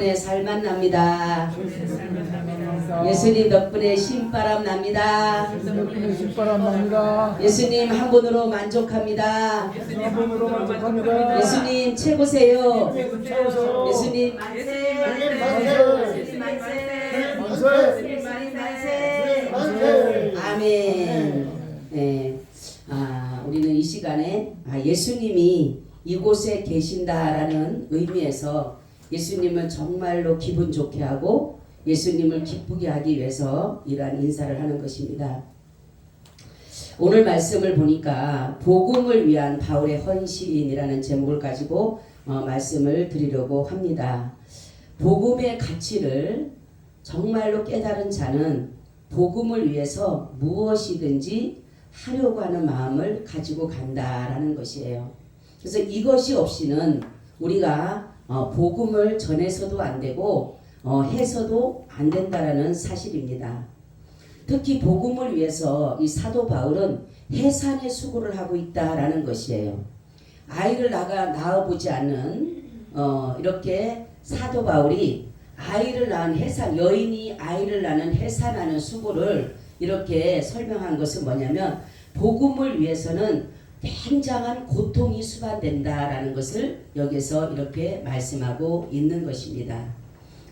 덕분에 살만 납니다. 예수님 덕분에 신바람 납니다. 예수님 한 분으로 만족합니다. 예수님 최고세요. 예수님 만세. 아멘. 네. 우리는 이 시간에 예수님이 이곳에 계신다라는 의미에서 예수님을 정말로 기분 좋게 하고 예수님을 기쁘게 하기 위해서 이러한 인사를 하는 것입니다. 오늘 말씀을 보니까 복음을 위한 바울의 헌신이라는 제목을 가지고 말씀을 드리려고 합니다. 복음의 가치를 정말로 깨달은 자는 복음을 위해서 무엇이든지 하려고 하는 마음을 가지고 간다라는 것이에요. 그래서 이것이 없이는 우리가 복음을 전해서도 안 되고 해서도 안 된다라는 사실입니다. 특히 복음을 위해서 이 사도 바울은 해산의 수고를 하고 있다라는 것이에요. 아이를 낳아보지 않는 이렇게 사도 바울이 아이를 낳은 해산, 여인이 아이를 낳는 해산하는 수고를 이렇게 설명한 것은 뭐냐면 복음을 위해서는 굉장한 고통이 수반된다라는 것을 여기서 이렇게 말씀하고 있는 것입니다.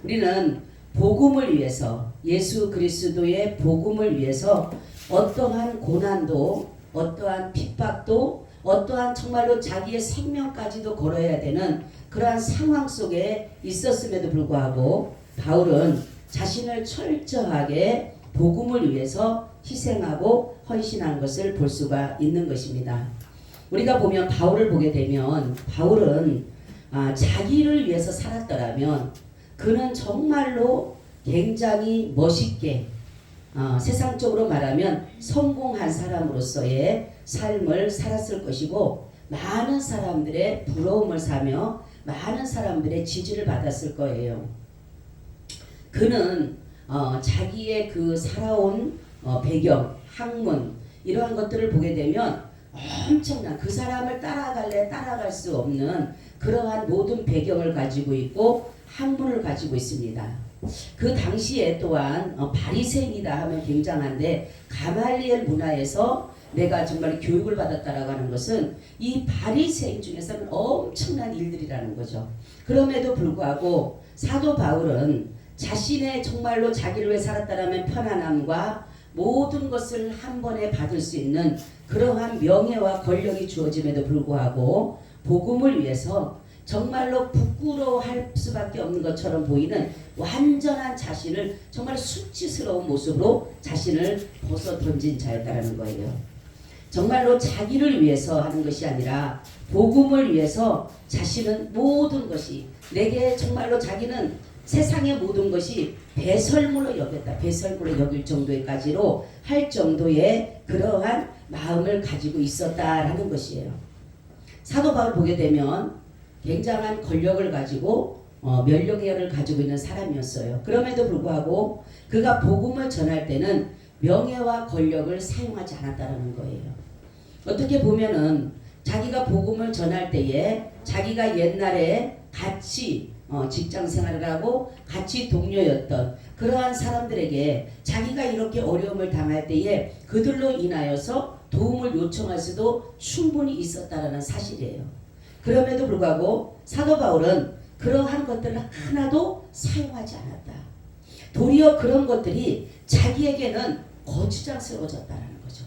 우리는 복음을 위해서, 예수 그리스도의 복음을 위해서 어떠한 고난도, 어떠한 핍박도, 어떠한 정말로 자기의 생명까지도 걸어야 되는 그러한 상황 속에 있었음에도 불구하고 바울은 자신을 철저하게 복음을 위해서 희생하고 헌신한 것을 볼 수가 있는 것입니다. 우리가 보면 바울을 보게 되면 바울은 자기를 위해서 살았더라면 그는 정말로 굉장히 멋있게 세상적으로 말하면 성공한 사람으로서의 삶을 살았을 것이고 많은 사람들의 부러움을 사며 많은 사람들의 지지를 받았을 거예요. 그는 자기의 그 살아온 배경, 학문 이러한 것들을 보게 되면 엄청난 그 사람을 따라갈 수 없는 그러한 모든 배경을 가지고 있고 학문을 가지고 있습니다. 그 당시에 또한 바리새인이다 하면 굉장한데 가말리엘 문화에서 내가 정말 교육을 받았다라고 하는 것은 이 바리새인 중에서는 엄청난 일들이라는 거죠. 그럼에도 불구하고 사도 바울은 자신의 정말로 자기를 위해 살았다라면 편안함과 모든 것을 한 번에 받을 수 있는 그러한 명예와 권력이 주어짐에도 불구하고 복음을 위해서 정말로 부끄러워할 수밖에 없는 것처럼 보이는 완전한 자신을 정말 수치스러운 모습으로 자신을 벗어 던진 자였다는 거예요. 정말로 자기를 위해서 하는 것이 아니라 복음을 위해서 자신은 모든 것이 내게 정말로 자기는 세상의 모든 것이 배설물로 여겼다. 배설물로 여길 정도까지로 할 정도의 그러한 마음을 가지고 있었다라는 것이에요. 사도 바울 보게 되면 굉장한 권력을 가지고 면역력을 가지고 있는 사람이었어요. 그럼에도 불구하고 그가 복음을 전할 때는 명예와 권력을 사용하지 않았다는 거예요. 어떻게 보면은 자기가 복음을 전할 때에 자기가 옛날에 같이 직장 생활을 하고 같이 동료였던 그러한 사람들에게 자기가 이렇게 어려움을 당할 때에 그들로 인하여서 도움을 요청할 수도 충분히 있었다라는 사실이에요. 그럼에도 불구하고 사도 바울은 그러한 것들을 하나도 사용하지 않았다. 도리어 그런 것들이 자기에게는 거추장스러워졌다는 거죠.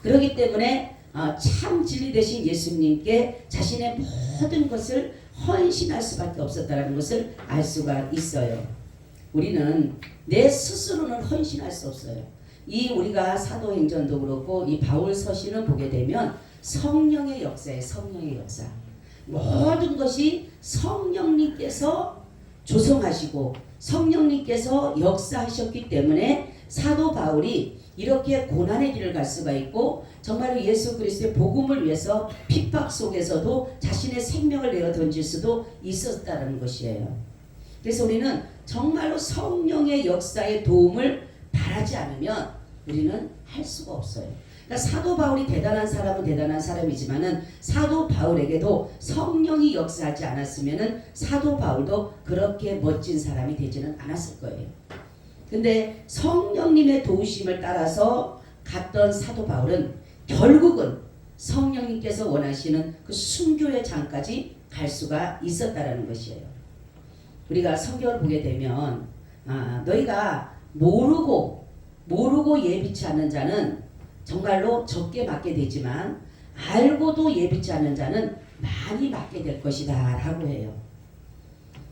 그렇기 때문에 참 진리 되신 예수님께 자신의 모든 것을 헌신할 수밖에 없었다는 것을 알 수가 있어요. 우리는 내 스스로는 헌신할 수 없어요. 이 우리가 사도행전도 그렇고 이 바울 서신을 보게 되면 성령의 역사예요. 성령의 역사. 모든 것이 성령님께서 조성하시고 성령님께서 역사하셨기 때문에 사도 바울이 이렇게 고난의 길을 갈 수가 있고 정말로 예수 그리스도의 복음을 위해서 핍박 속에서도 자신의 생명을 내어 던질 수도 있었다는 것이에요. 그래서 우리는 정말로 성령의 역사의 도움을 바라지 않으면 우리는 할 수가 없어요. 그러니까 사도 바울이 대단한 사람은 대단한 사람이지만은 사도 바울에게도 성령이 역사하지 않았으면은 사도 바울도 그렇게 멋진 사람이 되지는 않았을 거예요. 근데 성령님의 도우심을 따라서 갔던 사도 바울은 결국은 성령님께서 원하시는 그 순교의 장까지 갈 수가 있었다라는 것이에요. 우리가 성경을 보게 되면 너희가 모르고 예비치 않는 자는 정말로 적게 맞게 되지만 알고도 예비치 않는 자는 많이 맞게 될 것이다 라고 해요.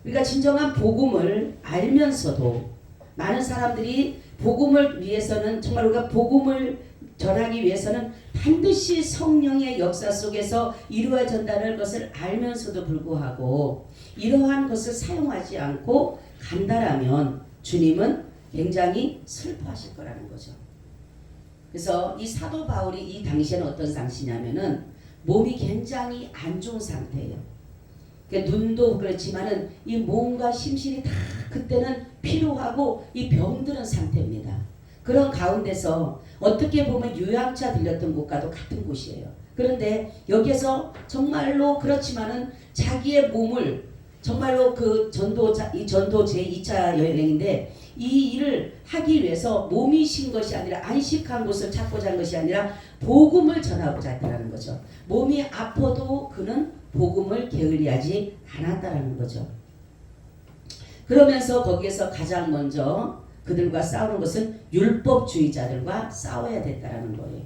우리가 진정한 복음을 알면서도 많은 사람들이 복음을 위해서는 정말 우리가 복음을 전하기 위해서는 반드시 성령의 역사 속에서 이루어진다는 것을 알면서도 불구하고 이러한 것을 사용하지 않고 간다라면 주님은 굉장히 슬퍼하실 거라는 거죠. 그래서 이 사도 바울이 이 당시에는 어떤 상태냐면은 몸이 굉장히 안 좋은 상태예요. 그러니까 눈도 그렇지만은 이 몸과 심신이 다 그때는 피로하고 이 병드는 상태입니다. 그런 가운데서 어떻게 보면 요양차 들렸던 곳과도 같은 곳이에요. 그런데 여기에서 정말로 그렇지만은 자기의 몸을 정말로 그 전도 제2차 여행인데 이 일을 하기 위해서 몸이 신 것이 아니라 안식한 곳을 찾고자 한 것이 아니라 복음을 전하고자 했다는 거죠. 몸이 아파도 그는 복음을 게을리하지 않았다는 거죠. 그러면서 거기에서 가장 먼저 그들과 싸우는 것은 율법주의자들과 싸워야 됐다는 거예요.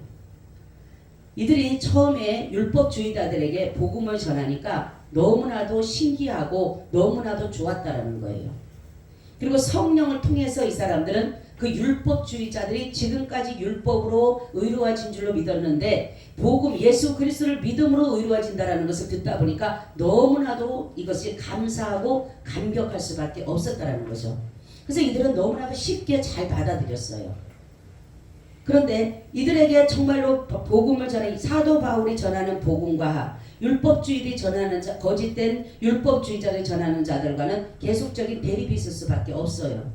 이들이 처음에 율법주의자들에게 복음을 전하니까 너무나도 신기하고 너무나도 좋았다는 거예요. 그리고 성령을 통해서 이 사람들은 그 율법주의자들이 지금까지 율법으로 의로워진 줄로 믿었는데 복음 예수 그리스도를 믿음으로 의로워진다라는 것을 듣다 보니까 너무나도 이것이 감사하고 감격할 수밖에 없었다라는 거죠. 그래서 이들은 너무나도 쉽게 잘 받아들였어요. 그런데 이들에게 정말로 복음을 전하는 사도 바울이 전하는 복음과 율법주의들이 전하는 거짓된 율법주의자들이 전하는 자들과는 계속적인 대립이 있을 수밖에 없어요.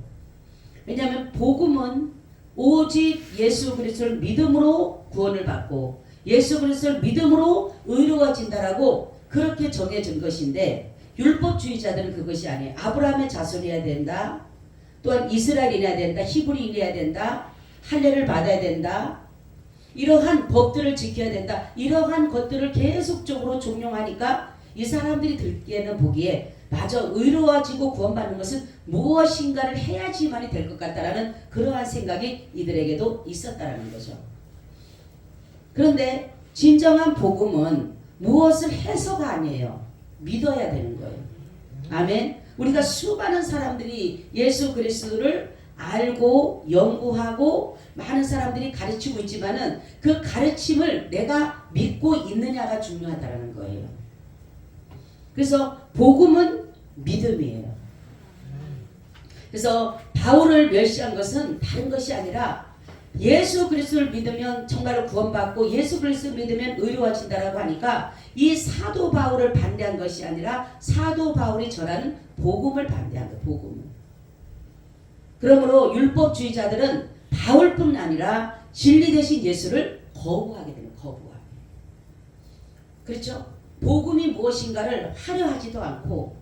왜냐하면 복음은 오직 예수 그리스도를 믿음으로 구원을 받고 예수 그리스도를 믿음으로 의로워진다라고 그렇게 정해진 것인데 율법주의자들은 그것이 아니에요. 아브라함의 자손이어야 된다. 또한 이스라엘인이어야 된다. 히브리인이어야 된다. 할례를 받아야 된다. 이러한 법들을 지켜야 된다. 이러한 것들을 계속적으로 종용하니까 이 사람들이 듣기에는 보기에 마저 의로워지고 구원받는 것은 무엇인가를 해야지만이 될 것 같다라는 그러한 생각이 이들에게도 있었다라는 거죠. 그런데 진정한 복음은 무엇을 해서가 아니에요. 믿어야 되는 거예요. 아멘. 우리가 수많은 사람들이 예수 그리스도를 알고 연구하고 많은 사람들이 가르치고 있지만은 그 가르침을 내가 믿고 있느냐가 중요하다는 거예요. 그래서 복음은 믿음이에요. 그래서 바울을 멸시한 것은 다른 것이 아니라 예수 그리스도를 믿으면 정말로 구원받고 예수 그리스도를 믿으면 의로워진다라고 하니까 이 사도 바울을 반대한 것이 아니라 사도 바울이 전하는 복음을 반대한 거예요. 복음을. 그러므로 율법주의자들은 바울뿐 아니라 진리 대신 예수를 거부하게 되는 거부하게. 그렇죠? 복음이 무엇인가를 하려 하지도 않고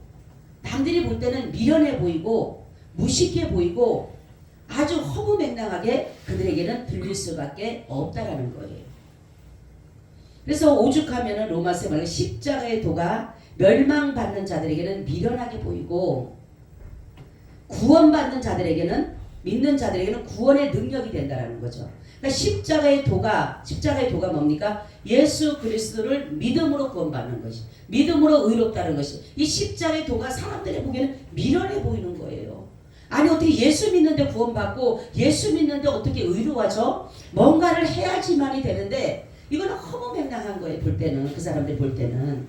남들이 볼 때는 미련해 보이고 무식해 보이고 아주 허무맹랑하게 그들에게는 들릴 수밖에 없다라는 거예요. 그래서 오죽하면은 로마서에 말하는 십자가의 도가 멸망받는 자들에게는 미련하게 보이고 구원받는 자들에게는 믿는 자들에게는 구원의 능력이 된다라는 거죠. 그러니까 십자가의 도가 뭡니까? 예수 그리스도를 믿음으로 구원받는 것이, 믿음으로 의롭다는 것이. 이 십자가의 도가 사람들의 보기에는 미련해 보이는 거예요. 아니 어떻게 예수 믿는데 구원받고 예수 믿는데 어떻게 의로워져? 뭔가를 해야지만이 되는데 이거는 허무맹랑한 거예요. 볼 때는 그 사람들이 볼 때는.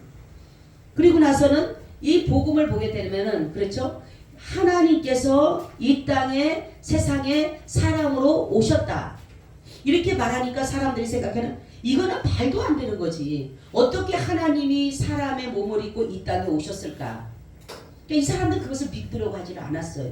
그리고 나서는 이 복음을 보게 되면은 그렇죠? 하나님께서 이 땅에 세상에 사람으로 오셨다. 이렇게 말하니까 사람들이 생각하는 이거는 말도 안 되는 거지. 어떻게 하나님이 사람의 몸을 입고 이 땅에 오셨을까? 그러니까 이 사람들은 그것을 믿으려고 하지는 않았어요.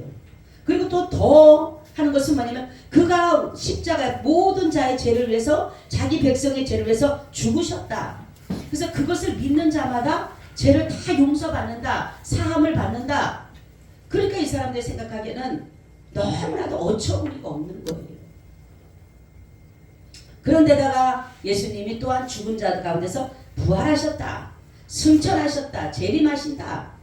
그리고 또 더 하는 것은 뭐냐면 그가 십자가 모든 자의 죄를 위해서 자기 백성의 죄를 위해서 죽으셨다. 그래서 그것을 믿는 자마다 죄를 다 용서받는다. 사함을 받는다. 그러니까 이 사람들이 생각하기에는 너무나도 어처구니가 없는 거예요. 그런데다가 예수님이 또한 죽은 자 가운데서 부활하셨다. 승천하셨다. 재림하신다.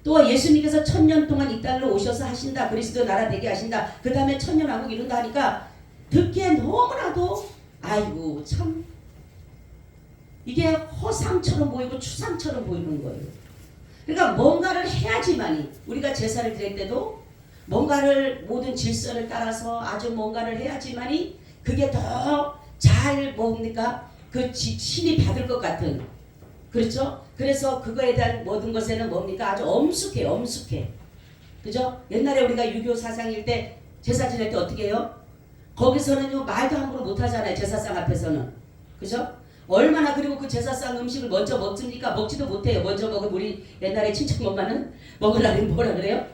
또 예수님께서 1000년 동안 이 땅으로 오셔서 하신다. 그리스도 나라 되게 하신다. 그 다음에 1000년하고 이룬다 하니까 듣기에 너무나도 아이고 참 이게 허상처럼 보이고 추상처럼 보이는 거예요. 그러니까 뭔가를 해야지만이 우리가 제사를 드릴 때도 뭔가를 모든 질서를 따라서 아주 뭔가를 해야지만이 그게 더 잘 뭡니까 그 신이 받을 것 같은 그렇죠? 그래서 그거에 대한 모든 것에는 뭡니까 아주 엄숙해 그죠? 옛날에 우리가 유교 사상일 때 제사 지낼 때 어떻게 해요? 거기서는요 말도 함부로 못 하잖아요. 제사상 앞에서는 그죠? 얼마나 그리고 그 제사상 음식을 먼저 먹습니까? 먹지도 못해요. 먼저 먹으면 우리 옛날에 친척 엄마는 먹으려면 뭐라 그래요?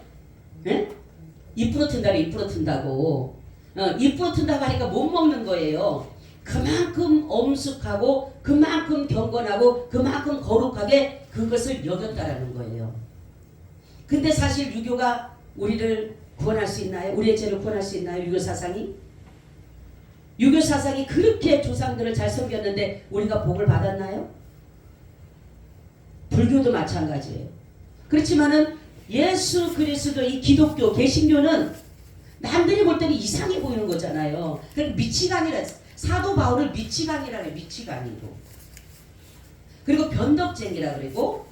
예? 입 부러튼다고 입 부러튼다고 하니까 못 먹는 거예요. 그만큼 엄숙하고 그만큼 경건하고 그만큼 거룩하게 그것을 여겼다라는 거예요. 근데 사실 유교가 우리를 구원할 수 있나요? 우리의 죄를 구원할 수 있나요? 유교 사상이 그렇게 조상들을 잘 섬겼는데 우리가 복을 받았나요? 불교도 마찬가지예요. 그렇지만은 예수 그리스도 이 기독교 개신교는 남들이 볼 때는 이상해 보이는 거잖아요. 그러니까 미치광이라 사도 바울을 미치광이라 해요. 미치광이고 그리고 변덕쟁이라 그리고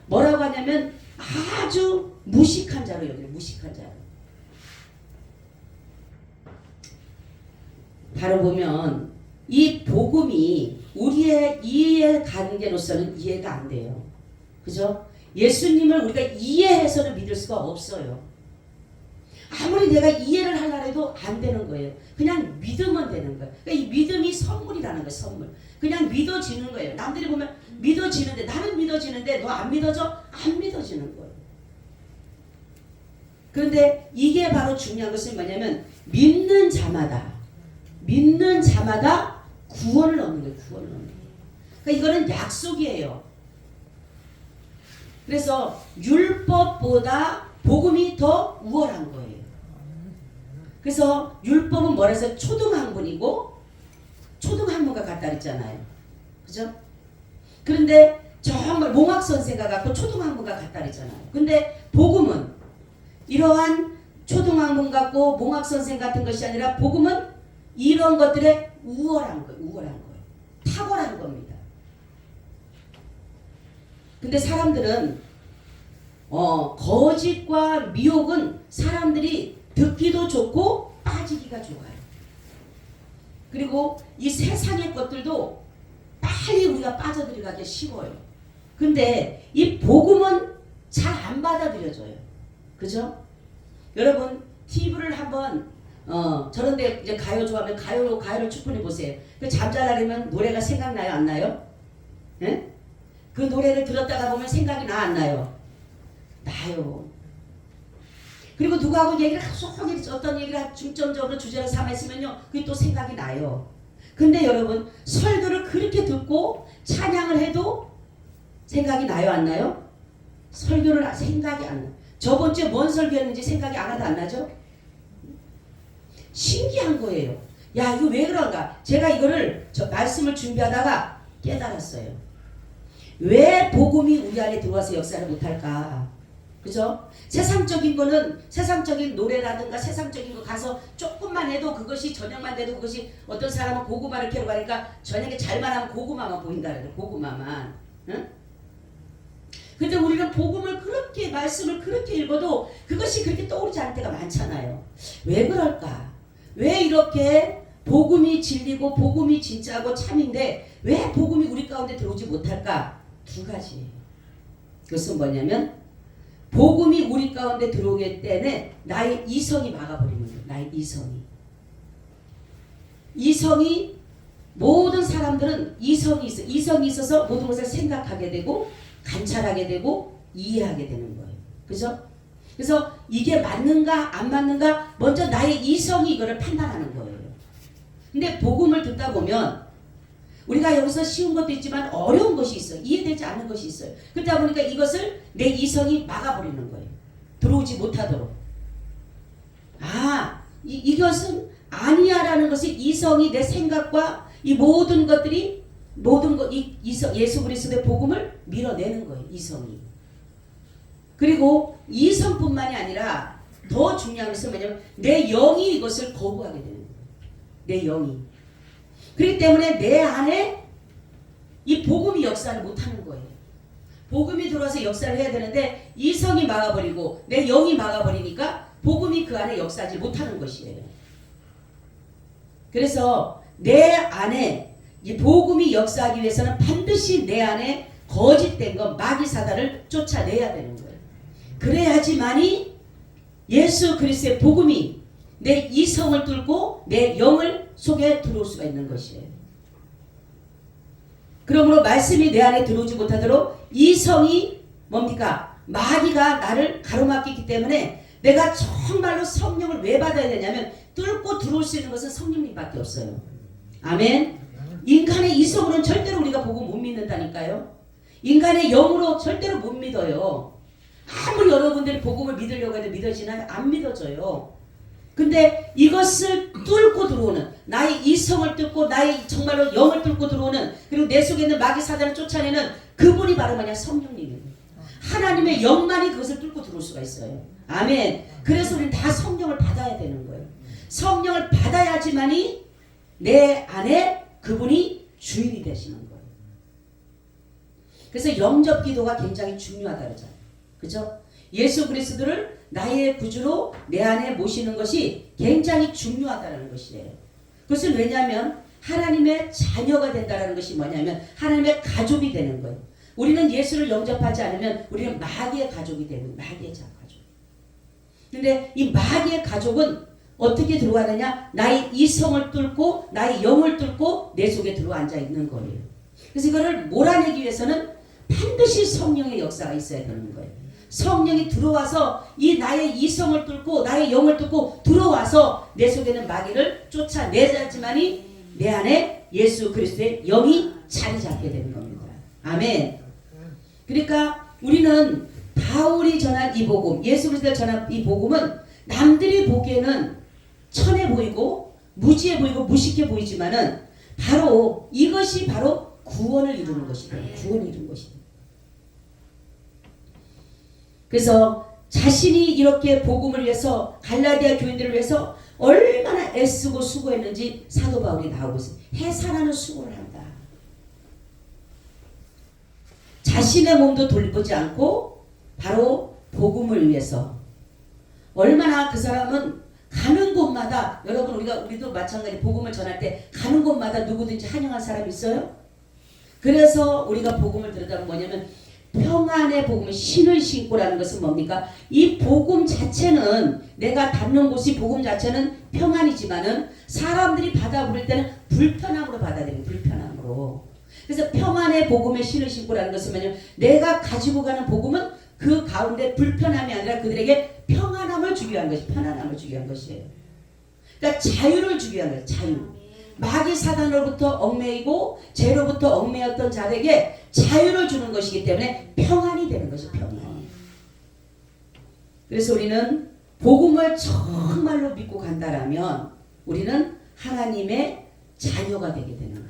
뭐라고 하냐면 아주 무식한 자로 여기요. 무식한 자로. 바로 보면 이 복음이 우리의 이해 관계로서는 이해가 안 돼요. 그죠? 예수님을 우리가 이해해서는 믿을 수가 없어요. 아무리 내가 이해를 하려고 해도 안 되는 거예요. 그냥 믿으면 되는 거예요. 그러니까 이 믿음이 선물이라는 거예요. 선물. 그냥 믿어지는 거예요. 남들이 보면 믿어지는데 나는 믿어지는데 너 안 믿어져? 안 믿어지는 거예요. 그런데 이게 바로 중요한 것은 뭐냐면 믿는 자마다 구원을 얻는 거예요. 구원을 얻는 거예요. 그러니까 이거는 약속이에요. 그래서 율법보다 복음이 더 우월한 거예요. 그래서 율법은 뭐라 해서 초등학문이고 초등학문과 같다 그랬잖아요. 그죠? 그런데 정말 몽학선생과 같고 초등학문과 같다 그랬잖아요. 근데 복음은 이러한 초등학문 같고 몽학선생 같은 것이 아니라 복음은 이런 것들에 우월한 거예요. 탁월한 겁니다. 근데 사람들은 거짓과 미혹은 사람들이 듣기도 좋고 빠지기가 좋아요. 그리고 이 세상의 것들도 빨리 우리가 빠져들어가기 쉬워요. 근데 이 복음은 잘 안 받아들여져요. 그죠? 여러분 TV를 한번 저런데 이제 가요 좋아하면 가요를 충분히 보세요. 그 잠자려면 노래가 생각나요? 안 나요? 예? 그 노래를 들었다가 보면 생각이 나? 안 나요? 나요. 그리고 누구하고 얘기를 어떤 얘기를 중점적으로 주제를 삼았으면요 그게 또 생각이 나요. 근데 여러분 설교를 그렇게 듣고 찬양을 해도 생각이 나요? 안 나요? 설교를 생각이 안 나요. 저번 주에 뭔 설교했는지 생각이 안 나죠? 신기한 거예요. 야 이거 왜 그런가? 제가 이거를 말씀을 준비하다가 깨달았어요. 왜 복음이 우리 안에 들어와서 역사를 못할까? 그죠? 세상적인 거는 세상적인 노래라든가 세상적인 거 가서 조금만 해도 그것이 저녁만 돼도 그것이 어떤 사람은 고구마를 캐러 가니까 저녁에 잘만 하면 고구마만 보인다 그래요. 고구마만. 응? 근데 우리는 복음을 그렇게 말씀을 그렇게 읽어도 그것이 그렇게 떠오르지 않을 때가 많잖아요. 왜 그럴까? 왜 이렇게 복음이 진리고 복음이 진짜고 참인데 왜 복음이 우리 가운데 들어오지 못할까? 두 가지. 그것은 뭐냐면 복음이 우리 가운데 들어오기 때문에 나의 이성이 막아버리는 거예요. 나의 이성이 모든 사람들은 이성이 있어서 모든 것을 생각하게 되고 관찰하게 되고 이해하게 되는 거예요. 그죠? 그래서 이게 맞는가 안 맞는가 먼저 나의 이성이 이거를 판단하는 거예요. 근데 복음을 듣다 보면 우리가 여기서 쉬운 것도 있지만 어려운 것이 있어요. 이해되지 않는 것이 있어요. 그러다 보니까 이것을 내 이성이 막아버리는 거예요. 들어오지 못하도록. 이것은 아니야 라는 것이 이성이 내 생각과 이 모든 것들이 예수 그리스도의 복음을 밀어내는 거예요. 이성이. 그리고 이성뿐만이 아니라 더 중요한 것은 뭐냐면 내 영이 이것을 거부하게 되는 거예요. 내 영이. 그렇기 때문에 내 안에 이 복음이 역사를 못하는 거예요. 복음이 들어와서 역사를 해야 되는데 이성이 막아버리고 내 영이 막아버리니까 복음이 그 안에 역사하지 못하는 것이에요. 그래서 내 안에 이 복음이 역사하기 위해서는 반드시 내 안에 거짓된 것 마귀 사단을 쫓아내야 되는 거예요. 그래야지만이 예수 그리스도의 복음이 내 이성을 뚫고 내 영을 속에 들어올 수가 있는 것이에요. 그러므로 말씀이 내 안에 들어오지 못하도록 이성이 뭡니까? 마귀가 나를 가로막기 때문에 내가 정말로 성령을 왜 받아야 되냐면 뚫고 들어올 수 있는 것은 성령님밖에 없어요. 아멘. 인간의 이성으로는 절대로 우리가 복음 못 믿는다니까요. 인간의 영으로 절대로 못 믿어요. 아무리 여러분들이 복음을 믿으려고 해도 믿어지나요? 안 믿어져요. 근데 이것을 뚫고 들어오는 나의 이성을 뚫고 나의 정말로 영을 뚫고 들어오는 그리고 내 속에 있는 마귀 사단을 쫓아내는 그분이 바로 뭐냐? 성령님이에요. 하나님의 영만이 그것을 뚫고 들어올 수가 있어요. 아멘. 그래서 우리는 다 성령을 받아야 되는 거예요. 성령을 받아야지만이 내 안에 그분이 주인이 되시는 거예요. 그래서 영접 기도가 굉장히 중요하다 그러잖아요. 그죠? 예수 그리스도를 나의 구주로 내 안에 모시는 것이 굉장히 중요하다는 것이에요. 그것은 왜냐하면 하나님의 자녀가 된다는 것이 뭐냐면 하나님의 가족이 되는 거예요. 우리는 예수를 영접하지 않으면 우리는 마귀의 가족이 되는 마귀의 가족. 근데 이 마귀의 가족은 어떻게 들어가느냐? 나의 이성을 뚫고 나의 영을 뚫고 내 속에 들어와 앉아 있는 거예요. 그래서 이거를 몰아내기 위해서는 반드시 성령의 역사가 있어야 되는 거예요. 성령이 들어와서 이 나의 이성을 뚫고 나의 영을 뚫고 들어와서 내 속에는 마귀를 쫓아내야지만이 내 안에 예수 그리스도의 영이 자리 잡게 되는 겁니다. 아멘. 그러니까 우리는 바울이 전한 이 복음, 예수 그리스도가 전한 이 복음은 남들이 보기에는 천해 보이고 무지해 보이고 무식해 보이지만은 바로 이것이 바로 구원을 이루는 것이다. 구원을 이루는 것이다. 그래서 자신이 이렇게 복음을 위해서 갈라디아 교인들을 위해서 얼마나 애쓰고 수고했는지 사도 바울이 나오고 있어요. 해산하는 수고를 한다. 자신의 몸도 돌보지 않고 바로 복음을 위해서 얼마나 그 사람은 가는 곳마다 여러분 우리도 마찬가지 복음을 전할 때 가는 곳마다 누구든지 환영한 사람이 있어요. 그래서 우리가 복음을 들으다 뭐냐면 평안의 복음, 신을 신고라는 것은 뭡니까? 이 복음 자체는 내가 닿는 곳이 복음 자체는 평안이지만은 사람들이 받아 부를 때는 불편함으로 받아들여요. 불편함으로. 그래서 평안의 복음의 신을 신고라는 것은 뭐냐면 내가 가지고 가는 복음은 그 가운데 불편함이 아니라 그들에게 평안함을 주기 위한 것이 편안함을 주기 위한 것이에요. 그러니까 자유를 주기 위한 거예요. 자유. 마귀 사단으로부터 얽매이고 죄로부터 얽매였던 자에게 자유를 주는 것이기 때문에 평안이 되는 것이 평안. 그래서 우리는 복음을 정말로 믿고 간다라면 우리는 하나님의 자녀가 되게 되는 거예요.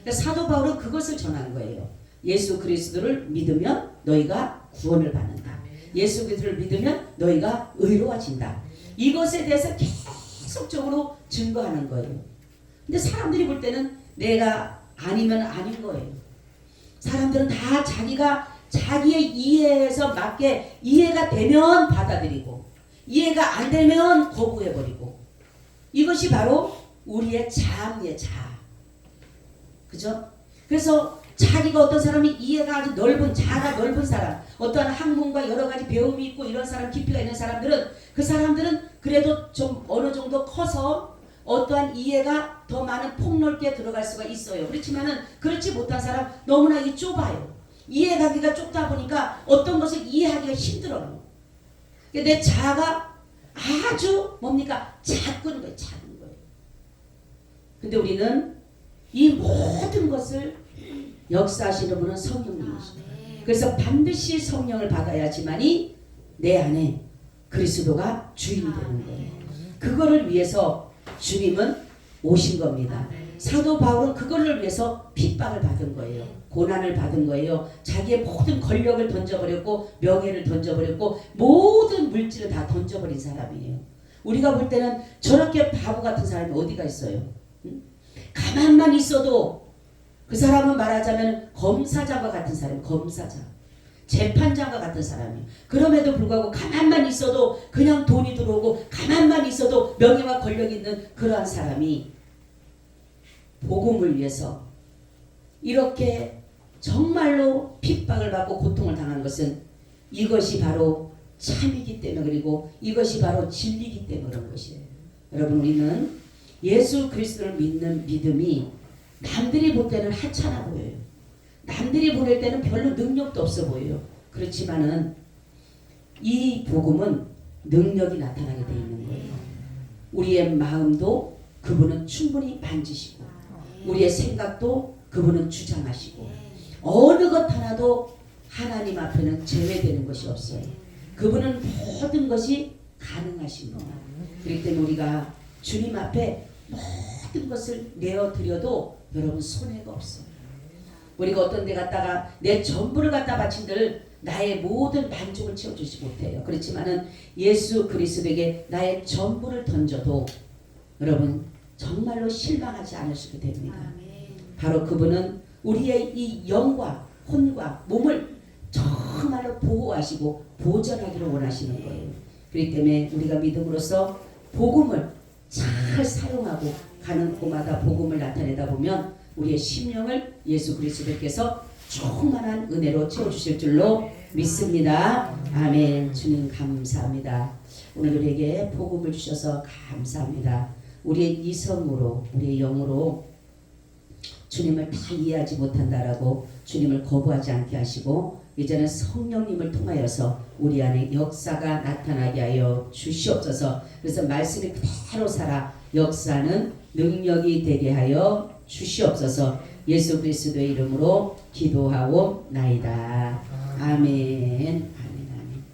그러니까 사도 바울은 그것을 전하는 거예요. 예수 그리스도를 믿으면 너희가 구원을 받는다. 예수 그리스도를 믿으면 너희가 의로워진다. 이것에 대해서 계속적으로 증거하는 거예요. 근데 사람들이 볼 때는 내가 아니면 아닌 거예요. 사람들은 다 자기가 자기의 이해에서 맞게 이해가 되면 받아들이고 이해가 안 되면 거부해버리고 이것이 바로 우리의 자아의 자아. 그죠? 그래서 자기가 어떤 사람이 이해가 아주 넓은 자아가 넓은 사람 어떠한 학문과 여러 가지 배움이 있고 이런 사람 깊이가 있는 사람들은 그 사람들은 그래도 좀 어느 정도 커서 어떠한 이해가 더 많은 폭넓게 들어갈 수가 있어요. 그렇지만은 그렇지 못한 사람 너무나 이 좁아요. 이해가기가 좁다 보니까 어떤 것을 이해하기가 힘들어요. 내 자아가 아주 뭡니까? 작은 거예요. 작은 거예요. 근데 우리는 이 모든 것을 역사하시는 분은 성령님이시죠. 그래서 반드시 성령을 받아야지만이 내 안에 그리스도가 주인이 되는 거예요. 그거를 위해서 주님은 오신 겁니다. 사도 바울은 그거를 위해서 핍박을 받은 거예요. 고난을 받은 거예요. 자기의 모든 권력을 던져버렸고 명예를 던져버렸고 모든 물질을 다 던져버린 사람이에요. 우리가 볼 때는 저렇게 바보 같은 사람이 어디가 있어요? 응? 가만만 있어도 그 사람은 말하자면 검사장과 같은 사람, 검사장, 재판장과 같은 사람이에요. 그럼에도 불구하고 가만만 있어도 그냥 돈이 들어오고 가만만 있어도 명예와 권력이 있는 그러한 사람이 복음을 위해서 이렇게 정말로 핍박을 받고 고통을 당한 것은 이것이 바로 참이기 때문에 그리고 이것이 바로 진리이기 때문에 그런 것이에요. 여러분 우리는 예수 그리스도를 믿는 믿음이 남들이 볼 때는 하찮아 보여요. 남들이 볼 때는 별로 능력도 없어 보여요. 그렇지만은 이 복음은 능력이 나타나게 되어 있는 거예요. 우리의 마음도 그분은 충분히 만지시고 우리의 생각도 그분은 주장하시고 어느 것 하나도 하나님 앞에는 제외되는 것이 없어요. 그분은 모든 것이 가능하신 겁니다. 그렇기 때문에 우리가 주님 앞에 모든 것을 내어드려도 여러분 손해가 없어요. 우리가 어떤 데 갔다가 내 전부를 갖다 바친들 나의 모든 만족을 채워주지 못해요. 그렇지만은 예수 그리스도에게 나의 전부를 던져도 여러분 정말로 실망하지 않으시게 됩니다. 바로 그분은 우리의 이 영과 혼과 몸을 정말로 보호하시고 보존하기를 원하시는 거예요. 그렇기 때문에 우리가 믿음으로써 복음을 잘 사용하고 가는 곳마다 복음을 나타내다 보면 우리의 심령을 예수 그리스도께서 충만한 은혜로 채워주실 줄로 믿습니다. 아멘. 주님 감사합니다. 오늘 우리에게 복음을 주셔서 감사합니다. 우리의 이성으로 우리의 영으로 주님을 다 이해하지 못한다라고 주님을 거부하지 않게 하시고 이제는 성령님을 통하여서 우리 안에 역사가 나타나게 하여 주시옵소서. 그래서 말씀이 그대로 살아 역사는 능력이 되게 하여 주시옵소서. 예수 그리스도의 이름으로 기도하옵나이다. 아멘.